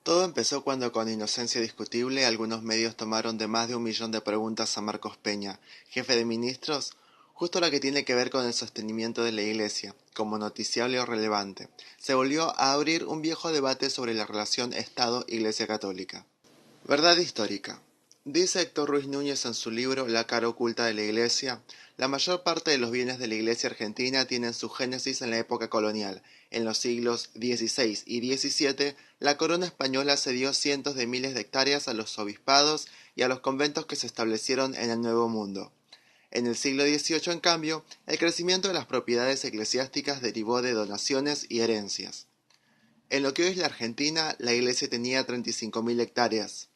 Todo empezó cuando, con inocencia discutible, algunos medios tomaron de más de 1 millón de preguntas a Marcos Peña, jefe de ministros, justo la que tiene que ver con el sostenimiento de la Iglesia, como noticiable o relevante. Se volvió a abrir un viejo debate sobre la relación Estado-Iglesia Católica. Verdad histórica. Dice Héctor Ruiz Núñez en su libro La cara oculta de la Iglesia, la mayor parte de los bienes de la Iglesia argentina tienen su génesis en la época colonial. En los siglos XVI y XVII, la corona española cedió cientos de miles de hectáreas a los obispados y a los conventos que se establecieron en el Nuevo Mundo. En el siglo XVIII, en cambio, el crecimiento de las propiedades eclesiásticas derivó de donaciones y herencias. En lo que hoy es la Argentina, la Iglesia tenía 35.000 hectáreas,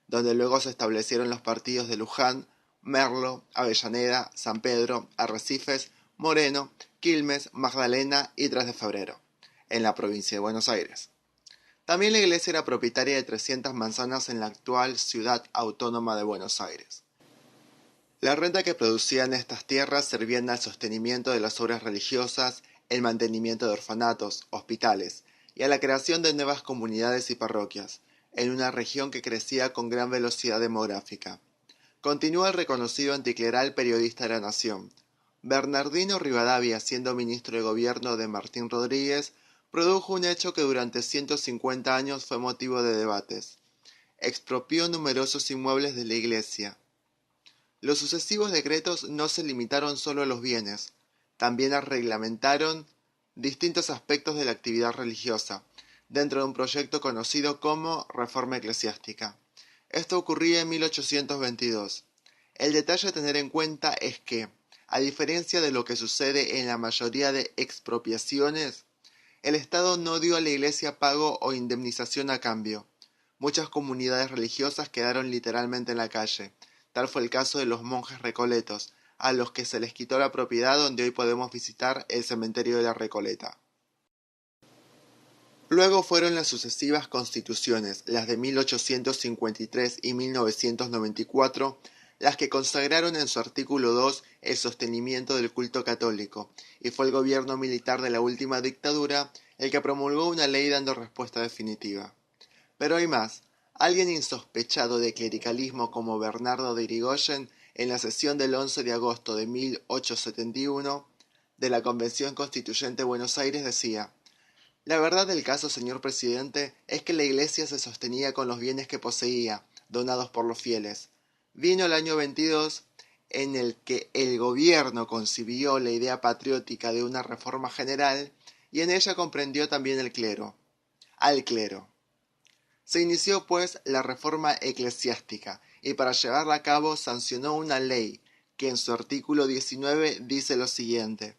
donde luego se establecieron los partidos de Luján, Merlo, Avellaneda, San Pedro, Arrecifes, Moreno, Quilmes, Magdalena y 3 de Febrero, en la provincia de Buenos Aires. También la iglesia era propietaria de 300 manzanas en la actual ciudad autónoma de Buenos Aires. La renta que producían estas tierras servían al sostenimiento de las obras religiosas, el mantenimiento de orfanatos, hospitales y a la creación de nuevas comunidades y parroquias, en una región que crecía con gran velocidad demográfica. Continúa el reconocido anticleral periodista de La Nación. Bernardino Rivadavia, siendo ministro de gobierno de Martín Rodríguez, produjo un hecho que durante 150 años fue motivo de debates. Expropió numerosos inmuebles de la iglesia. Los sucesivos decretos no se limitaron solo a los bienes, también reglamentaron distintos aspectos de la actividad religiosa, dentro de un proyecto conocido como Reforma Eclesiástica. Esto ocurría en 1822. El detalle a tener en cuenta es que, a diferencia de lo que sucede en la mayoría de expropiaciones, el Estado no dio a la Iglesia pago o indemnización a cambio. Muchas comunidades religiosas quedaron literalmente en la calle. Tal fue el caso de los monjes recoletos, a los que se les quitó la propiedad donde hoy podemos visitar el cementerio de la Recoleta. Luego fueron las sucesivas constituciones, las de 1853 y 1994, las que consagraron en su artículo 2 el sostenimiento del culto católico, y fue el gobierno militar de la última dictadura el que promulgó una ley dando respuesta definitiva. Pero hay más. Alguien insospechado de clericalismo como Bernardo de Irigoyen, en la sesión del 11 de agosto de 1871 de la Convención Constituyente de Buenos Aires decía: la verdad del caso, señor presidente, es que la Iglesia se sostenía con los bienes que poseía, donados por los fieles. Vino el año 22, en el que el gobierno concibió la idea patriótica de una reforma general, y en ella comprendió también el clero. Al clero. Se inició, pues, la reforma eclesiástica, y para llevarla a cabo sancionó una ley que en su artículo 19 dice lo siguiente: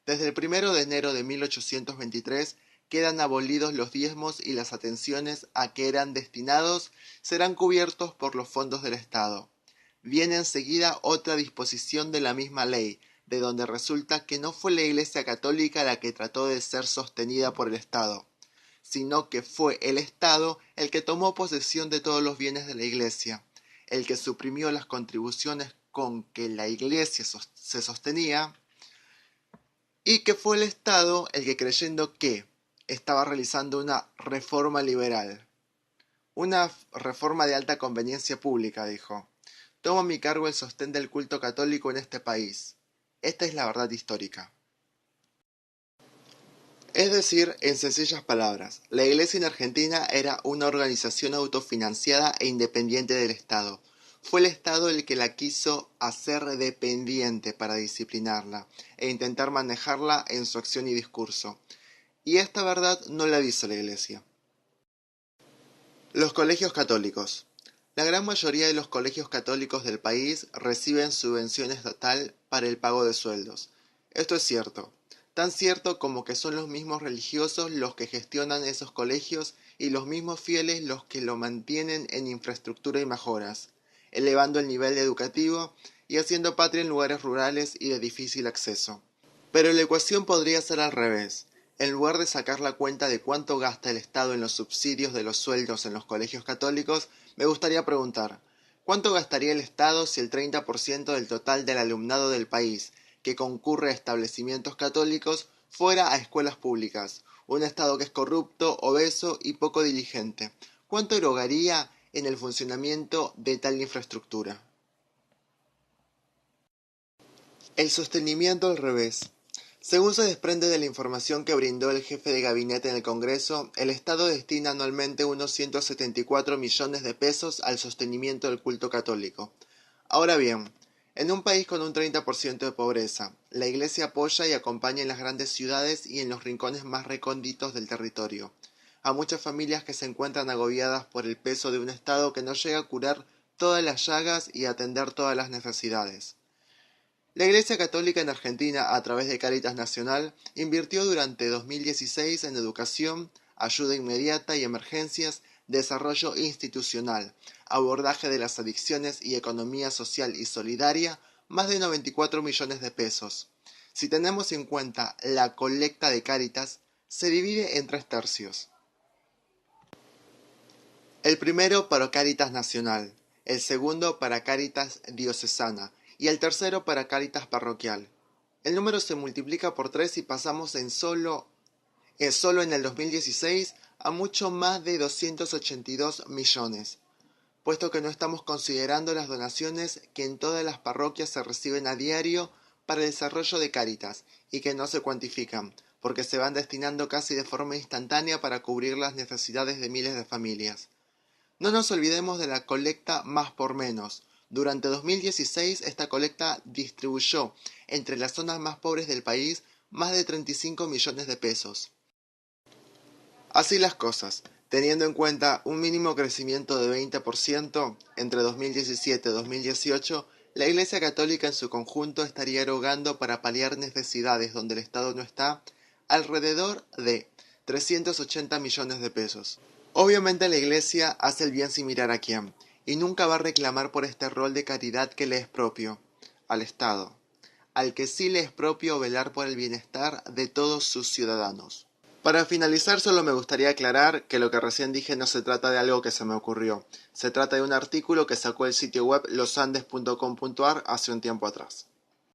desde el 1 de enero de 1823 quedan abolidos los diezmos y las atenciones a que eran destinados serán cubiertos por los fondos del Estado. Viene enseguida otra disposición de la misma ley, de donde resulta que no fue la Iglesia Católica la que trató de ser sostenida por el Estado, sino que fue el Estado el que tomó posesión de todos los bienes de la Iglesia, el que suprimió las contribuciones con que la Iglesia se sostenía, y que fue el Estado el que, creyendo que estaba realizando una reforma liberal, una reforma de alta conveniencia pública, dijo: tomo a mi cargo el sostén del culto católico en este país. Esta es la verdad histórica. Es decir, en sencillas palabras, la Iglesia en Argentina era una organización autofinanciada e independiente del Estado. Fue el Estado el que la quiso hacer dependiente para disciplinarla e intentar manejarla en su acción y discurso. Y esta verdad no la dice la Iglesia. Los colegios católicos. La gran mayoría de los colegios católicos del país reciben subvención estatal para el pago de sueldos. Esto es cierto, tan cierto como que son los mismos religiosos los que gestionan esos colegios y los mismos fieles los que lo mantienen en infraestructura y mejoras, elevando el nivel educativo y haciendo patria en lugares rurales y de difícil acceso. Pero la ecuación podría ser al revés. En lugar de sacar la cuenta de cuánto gasta el Estado en los subsidios de los sueldos en los colegios católicos, me gustaría preguntar: ¿cuánto gastaría el Estado si el 30% del total del alumnado del país que concurre a establecimientos católicos fuera a escuelas públicas? Un Estado que es corrupto, obeso y poco diligente. ¿Cuánto erogaría en el funcionamiento de tal infraestructura? El sostenimiento al revés. Según se desprende de la información que brindó el jefe de gabinete en el Congreso, el Estado destina anualmente unos 174 millones de pesos al sostenimiento del culto católico. Ahora bien, en un país con un 30% de pobreza, la Iglesia apoya y acompaña en las grandes ciudades y en los rincones más recónditos del territorio a muchas familias que se encuentran agobiadas por el peso de un Estado que no llega a curar todas las llagas y atender todas las necesidades. La Iglesia Católica en Argentina, a través de Cáritas Nacional, invirtió durante 2016 en educación, ayuda inmediata y emergencias, desarrollo institucional, abordaje de las adicciones y economía social y solidaria, más de 94 millones de pesos. Si tenemos en cuenta la colecta de Cáritas, se divide en tres tercios. El primero para Cáritas Nacional, el segundo para Cáritas Diocesana y el tercero para Cáritas Parroquial. El número se multiplica por 3 y pasamos solo en el 2016 a mucho más de 282 millones, puesto que no estamos considerando las donaciones que en todas las parroquias se reciben a diario para el desarrollo de Cáritas y que no se cuantifican, porque se van destinando casi de forma instantánea para cubrir las necesidades de miles de familias. No nos olvidemos de la colecta Más por Menos. Durante 2016 esta colecta distribuyó entre las zonas más pobres del país más de 35 millones de pesos. Así las cosas, teniendo en cuenta un mínimo crecimiento de 20% entre 2017 y 2018, la Iglesia Católica en su conjunto estaría erogando para paliar necesidades donde el Estado no está alrededor de 380 millones de pesos. Obviamente la Iglesia hace el bien sin mirar a quién, y nunca va a reclamar por este rol de caridad que le es propio, al Estado, al que sí le es propio velar por el bienestar de todos sus ciudadanos. Para finalizar, solo me gustaría aclarar que lo que recién dije no se trata de algo que se me ocurrió, se trata de un artículo que sacó el sitio web losandes.com.ar hace un tiempo atrás.